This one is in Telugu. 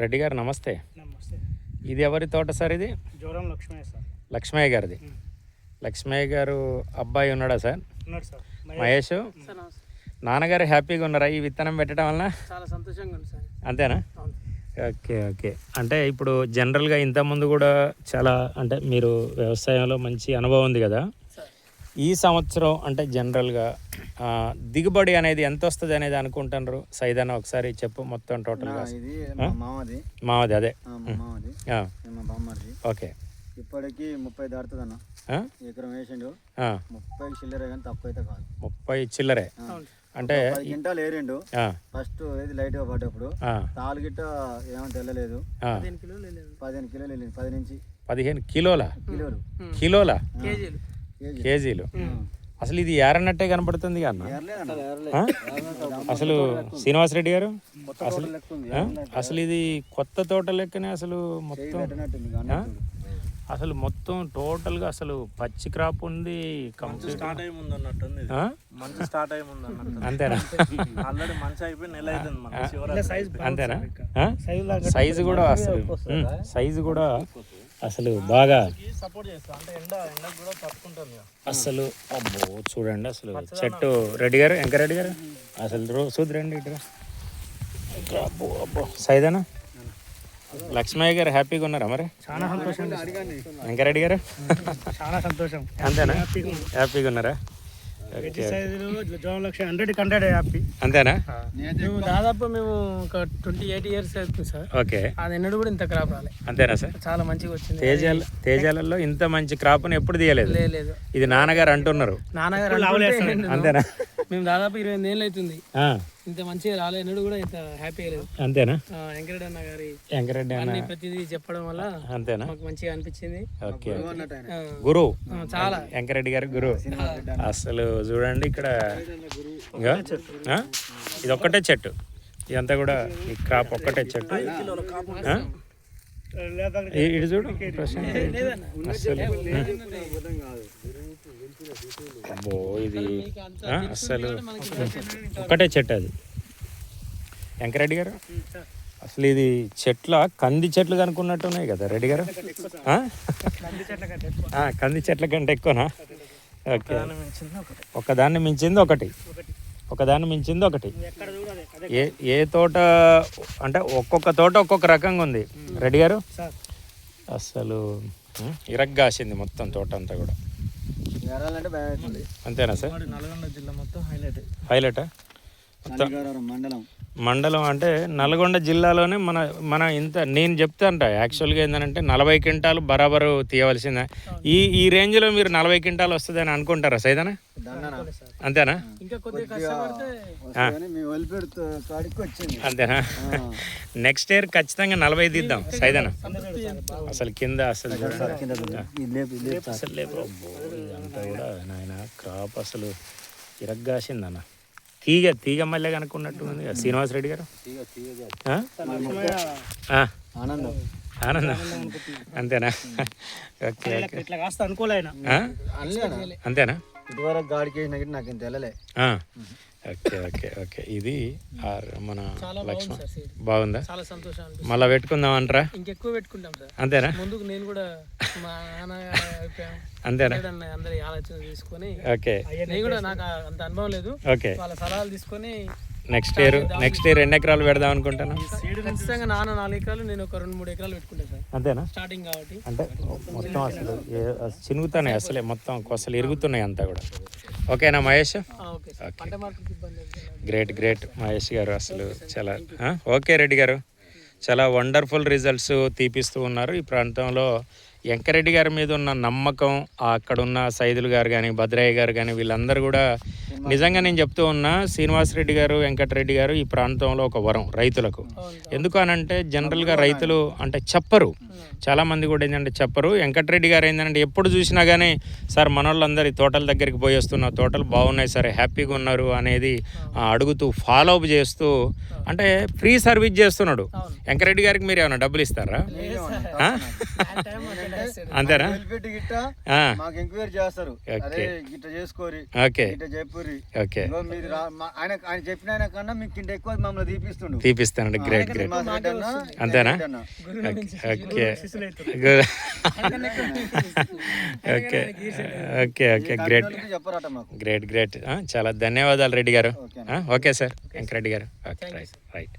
రెడ్డి గారు నమస్తే. నమస్తే. ఇది ఎవరి తోట సార్? ఇది జోరం లక్ష్మయ్య సార్. లక్ష్మయ్య గారిది. లక్ష్మయ్య గారు అబ్బాయి ఉన్నాడా సార్? ఉన్నాడు సార్. మహేష్. నాన్నగారు హ్యాపీగా ఉన్నారా ఈ విత్తనం పెట్టడం వలన? చాలా సంతోషంగా ఉంది సార్. అంతేనా? అవును. Okay okay. అంటే ఇప్పుడు జనరల్గా ఇంతకుముందు కూడా చాలా అంటే మీరు వ్యవసాయంలో మంచి అనుభవం ఉంది కదా, ఈ సంవత్సరం అంటే జనరల్గా దిగుబడి అనేది ఎంత వస్తుంది అనేది అనుకుంటున్నారు సైదాన? ఒకసారి చెప్పు మొత్తం టోటల్గా. మామది అదే. ఓకే. ఇప్పటికి 30 దాడుతుంది అన్న. ఎకరం వేసిండు 30 చిల్లరే, కానీ తక్కువ అయితే కాదు. 30 చిల్లరే అంటే 10 క్వింటాలు ఏరిండు. ఫస్ట్ ఏది లైట్ గా పడ్డప్పుడు తాలు గిట్ట ఏమంత వెళ్ళలేదు. 15 కిలోలు వెళ్ళింది. 10 నుంచి 15 కిలోల కిలోలు కేజీలు. అసలు ఇది ఏరన్నట్టే కనపడుతుంది అన్న. అసలు శ్రీనివాస్ రెడ్డి గారు అసలు ఇది కొత్త తోట లెక్కనే అసలు మొత్తం. అసలు మొత్తం టోటల్గా అసలు పచ్చి క్రాప్ ఉంది. స్టార్ట్ అయ్యి ముందు అన్నట్టుంది. మంచి స్టార్ట్ అయ్యి ముందు అన్నట్టు. అంతేనా? ఆల్రెడీ మంచి అయిపోయి నెల అవుతుంది. అంతేనా? సైజు కూడా అసలు సైజు కూడా అసలు బాగా సపోర్ట్ చేస్తా అంటే ఎండకు కూడా తట్టుకుంటుంది. అసలు అబ్బో చూడండి అసలు చెట్టు. రెడ్డి గారు వెంకరెడ్డి గారు అసలు చూద్దండి ఇటు. అబ్బో అబ్బో సైదానా? లక్ష్మయ్య గారు హ్యాపీగా ఉన్నారా మరి? చాలా సంతోషం. వెంకరెడ్డి గారు చాలా సంతోషం. అంతేనా? హ్యాపీగా ఉన్నారా? జోరం లక్ష్మయ్య 100 హ్యాపీ. అంతేనా? మేము దాదాపు మేము ఒక 28 ఇయర్స్ అవుతుంది సార్. ఓకే. అది ఎన్నడూ కూడా ఇంత క్రాప్ రాలేదు. అంతేనా సార్? చాలా మంచిగా వచ్చింది. తేజాలలో ఇంత మంచి క్రాప్ని ఎప్పుడు తీయలేదు. లేదు. ఇది నాన్నగారు అంటున్నారు. నాన్నగారు అంతేనా? మేము దాదాపు 28 ఏళ్ళు అవుతుంది. ఇంత మంచిగా రాలేదు, ఎన్నడూ కూడా ఇంత హ్యాపీ లేదు. అంతేనా? వెంకరెడ్డి అన్న గారి అన్న ప్రతిదీ చెప్పడం వల్ల అంతేనా మాకు మంచిగా అనిపించింది. ఓకే. గురు చాలా వెంకరెడ్డి గారు గురు. అసలు చూడండి ఇక్కడ ఇది ఒక్కటే చెట్టు, ఇదంతా కూడా ఈ క్రాప్ ఒక్కటే చెట్టు. ఇటు చూడు అసలు అబ్బో ఇది అసలు ఒక్కటే చెట్టు అది. వెంకరెడ్డి గారు అసలు ఇది చెట్ల కంది చెట్లు కనుక్కున్నట్టు ఉన్నాయి కదా రెడ్డి గారు? కంది చెట్ల కంటే ఎక్కువనా? ఓకే. ఒకదాన్ని మించింది ఒకటి. ఏ తోట అంటే ఒక్కొక్క తోట ఒక్కొక్క రకంగా ఉంది రెడ్డి గారు. అసలు ఇరగ్గాసింది మొత్తం తోట అంతా కూడా. అంతేనా సార్? నల్గొండ జిల్లా మొత్తం హైలైటా? మండలం అంటే నల్గొండ జిల్లాలోనే మన ఇంత నేను చెప్తాంట యాక్చువల్గా ఏంటంటే 40 క్వింటాలు బరాబరు తీయవలసిందే. ఈ రేంజ్లో మీరు 40 క్వింటాలు వస్తుంది అని అనుకుంటారా సైదానా? అంతేనా? అంతేనా? నెక్స్ట్ ఇయర్ ఖచ్చితంగా 40 తీద్దాం సైదానా. అసలు కింద అసలు ఇదంతా కూడా నాయన క్రాప్ అసలు ఇరగ్గాసిందన్న. తీగ మళ్ళీ కనుక్కున్నట్టు ఉంది కదా శ్రీనివాస్ రెడ్డి గారు. ఆనందం అంతేనా? ఓకే. అంతేనా? ఇటువరకు గాడికి నాకు తెలలే. ఓకే. ఇది మన లక్ష్మణ్ బాగుందా? చాలా సంతోషం. మళ్ళీ పెట్టుకుందాం అంటారా? ఇంకెక్కువ పెట్టుకుంటాం సార్. అంతేనా? ముందుకు నేను కూడా మా నాన్న అంతేనా? అందరి ఆలోచన తీసుకొని ఓకే. నేను కూడా నాకు అంత అనుభవం లేదు. ఓకే. వాళ్ళ సలహాలు తీసుకొని నెక్స్ట్ ఇయర్ 2 ఎకరాలు పెడదాం అనుకుంటాను. ఖచ్చితంగా నాన్న 4 ఎకరాలు, నేను ఒక 2-3 ఎకరాలు పెట్టుకుంటాను సార్. అంతేనా? స్టార్టింగ్ కాబట్టి అంటే మొత్తం అసలు చినుగుతున్నాయి, అసలే మొత్తం అసలు ఇరుగుతున్నాయి అంతా కూడా. ఓకేనా మహేష్? గ్రేట్ మహేష్ గారు అసలు చాలా ఓకే. రెడ్డి గారు చాలా వండర్ఫుల్ రిజల్ట్స్ తీపిస్తూ ఉన్నారు. ఈ ప్రాంతంలో వెంకరెడ్డి గారి మీద ఉన్న నమ్మకం, అక్కడున్న సైదులు గారు కానీ భద్రయ్య గారు కానీ వీళ్ళందరూ కూడా నిజంగా నేను చెప్తూ ఉన్నా, శ్రీనివాసరెడ్డి గారు వెంకటరెడ్డి గారు ఈ ప్రాంతంలో ఒక వరం రైతులకు. ఎందుకు అనంటే జనరల్గా రైతులు అంటే చెప్పరు, చాలామంది కూడా ఏంటంటే చెప్పరు. వెంకటరెడ్డి గారు ఏంటంటే ఎప్పుడు చూసినా కానీ సార్ మన వాళ్ళందరి తోటల దగ్గరికి పోయి వస్తున్న తోటలు బాగున్నాయి సార్, హ్యాపీగా ఉన్నారు అనేది అడుగుతూ ఫాలో అప్ చేస్తూ అంటే ఫ్రీ సర్వీస్ చేస్తున్నాడు. వెంకరెడ్డి గారికి మీరు ఏమైనా డబ్బులు ఇస్తారా? అంతేనా వెళ్ళిపెట్టి గిట్ట ఆ, మాకు ఎంక్వైరీ చేస్తారు. ఓకే. అరే గిట్ట చేసుకోరి, ఓకే గిట్ట చెప్పుర్రి, ఓకే ఇగో మీరు ఆయన చెప్పిన ఆయన కన్నా మీకు ఇంత ఎక్కువ మమ్మల్ని తీపిస్తుండు. తీపిస్తానండి. Great great. మా రెడ్డి అన్న, అంతేనా? రెడ్డి అన్న. Okay good. Okay okay okay great వాళ్ళకి చెప్పరాట మాకు. Great great. చాలా ధన్యవాదాలు రెడ్డి గారు. ఓకే ఓకే సార్ వెంకరెడ్డి గారు. Okay right right.